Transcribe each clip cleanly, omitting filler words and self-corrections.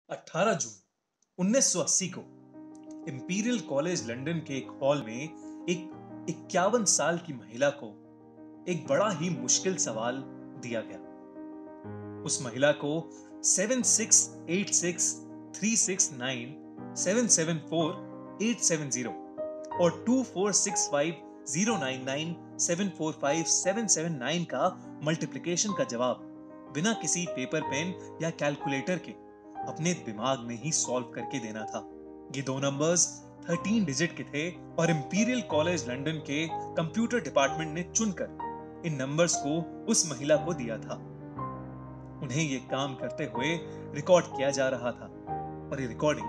18 जून 1980 को imperial college London के एक हॉल में एक 51 साल की महिला को एक बड़ा ही मुश्किल सवाल दिया गया। उस महिला को 7686369774 और 24650997457779 का मल्टीप्लिकेशन का जवाब बिना किसी पेपर पेन या कैलकुलेटर के अपने दिमाग में ही सॉल्व करके देना था। ये दो नंबर्स 13 डिजिट के थे और इंपीरियल कॉलेज लंदन के कंप्यूटर डिपार्टमेंट ने चुनकर इन नंबर्स को उस महिला को दिया था। उन्हें ये काम करते हुए रिकॉर्ड किया जा रहा था और ये रिकॉर्डिंग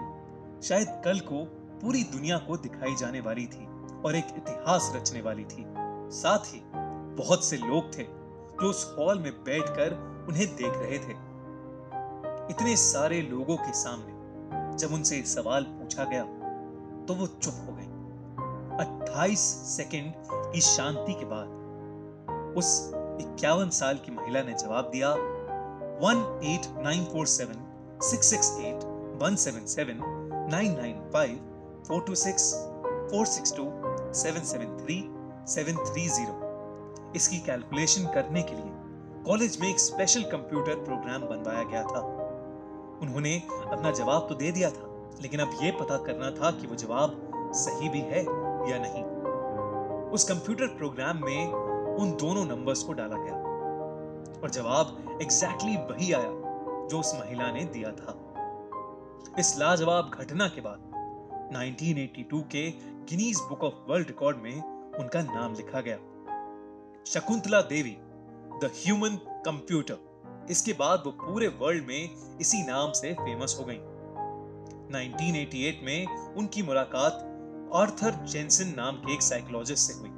शायद कल को पूरी दुनिया को दिखाई जाने वाली थी और एक इतिहास रचने वाली थी। साथ ही बहुत से लोग थे जो उस हॉल में बैठकर उन्हें देख रहे थे। इतने सारे लोगों के सामने जब उनसे सवाल पूछा गया तो वो चुप हो गई। 28 सेकंड की शांति के बाद उस 51 साल की महिला ने जवाब दिया 189476617954264264773 इसकी कैलकुलेशन करने के लिए कॉलेज में एक स्पेशल कंप्यूटर प्रोग्राम बनवाया गया था। उन्होंने अपना जवाब तो दे दिया था, लेकिन अब यह पता करना था कि वो जवाब सही भी है या नहीं। उस कंप्यूटर प्रोग्राम में उन दोनों नंबर्स को डाला गया और जवाब एग्जैक्टली वही आया जो उस महिला ने दिया था। इस लाजवाब घटना के बाद 1982 के Guinness book of world record में उनका नाम लिखा गया। Shakuntala Devi, the human computer. इसके बाद वो पूरे वर्ल्ड में इसी नाम से फेमस हो गई। 1988 में उनकी मुलाकात आर्थर जेनसन नाम के एक साइकोलॉजिस्ट से हुई,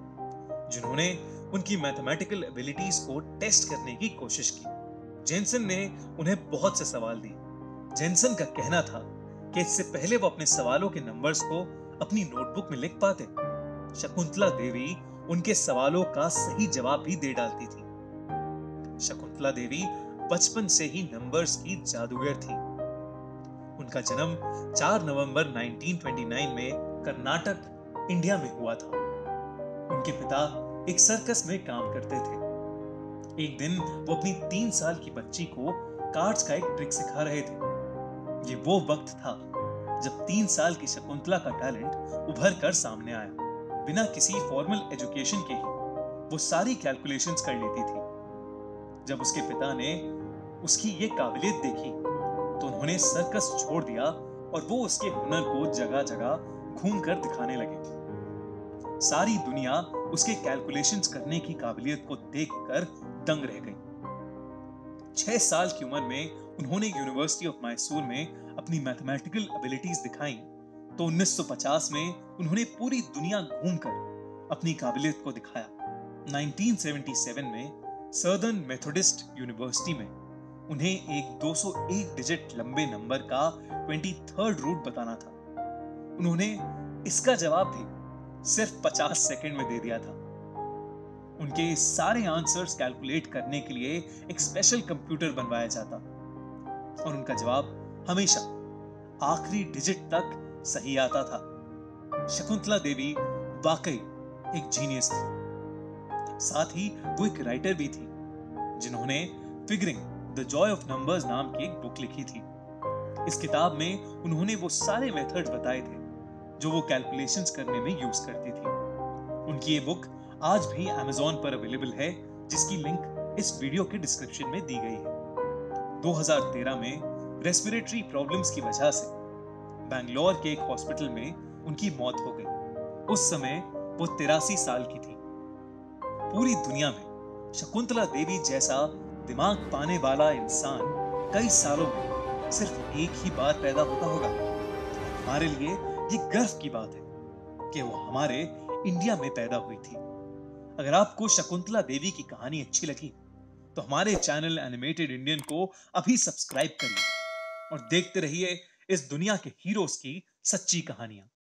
जिन्होंने उनकी मैथमेटिकल एबिलिटीज को टेस्ट करने की कोशिश की। जेनसन ने उन्हें बहुत से सवाल दिए। जेनसन का कहना था कि इससे पहले वो अपने सवालों के नंबर्स को अपनी नोटबुक में लिख पाते, शकुंतला देवी उनके सवालों का सही जवाब भी दे डालती थी। शकुंतला देवी बचपन से ही नंबर्स की जादूगर थी। उनका जन्म 4 नवंबर 1929 में कर्नाटक, इंडिया में हुआ था। उनके पिता एक सर्कस में काम करते थे। एक दिन वो अपनी 3 साल की बच्ची को कार्ड्स का एक ट्रिक सिखा रहे थे। ये वो वक्त था जब 3 साल की शकुंतला का टैलेंट उभर कर सामने आया। बिना किसी फॉर्मल एजुकेशन के ही वो सारी कैलकुलेशंस कर लेती थी। जब उसके पिता ने उसकी ये काबिलियत देखी तो उन्होंने सर्कस छोड़ दिया और वो उसके हुनर को जगह जगह घूमकर दिखाने लगे। सारी दुनिया उसके कैलकुलेशंस करने की काबिलियत को देखकर दंग रह गई। 6 साल की उम्र में उन्होंने यूनिवर्सिटी ऑफ मैसूर में अपनी मैथमेटिकल एबिलिटीज दिखाई तो 1950 में उन्होंने पूरी दुनिया घूमकर अपनी काबिलियत को दिखाया। 1977 में सर्दर्न मेथोडिस्ट यूनिवर्सिटी में उन्हें एक 201 डिजिट लंबे नंबर का 23rd रूट बताना था। उन्होंने इसका जवाब भी सिर्फ 50 सेकंड में दे दिया था। उनके सारे आंसर्स कैलकुलेट करने के लिए एक स्पेशल कंप्यूटर बनवाया जाता और उनका जवाब हमेशा आखिरी डिजिट तक सही आता था। शकुंतला देवी वाकई एक जीनियस थी। साथ ही वो एक राइटर भी थी, जिन्होंने figuring the Joy of numbers नाम की एक बुक लिखी थी। इस किताब में उन्होंने वो सारे मेथड्स बताए थे जो वो कैलकुलेशंस करने में यूज करती थी। उनकी ये बुक आज भी Amazon पर अवेलेबल है, जिसकी लिंक इस वीडियो के डिस्क्रिप्शन में दी गई है। 2013 में रेस्पिरेटरी प्रॉब्लम्स की वजह से बैंगलोर के एक हॉस्पिटल में उनकी मौत हो गई। उस समय वो 83 साल की थी। पूरी दुनिया में शकुंतला देवी जैसा दिमाग पाने वाला इंसान कई सालों में सिर्फ एक ही बार पैदा होता होगा। हमारे लिए ये गर्व की बात है कि वो हमारे इंडिया में पैदा हुई थी। अगर आपको शकुंतला देवी की कहानी अच्छी लगी तो हमारे चैनल एनिमेटेड इंडियन को अभी सब्सक्राइब करिए और देखते रहिए इस दुनिया के हीरोज की सच्ची कहानियां।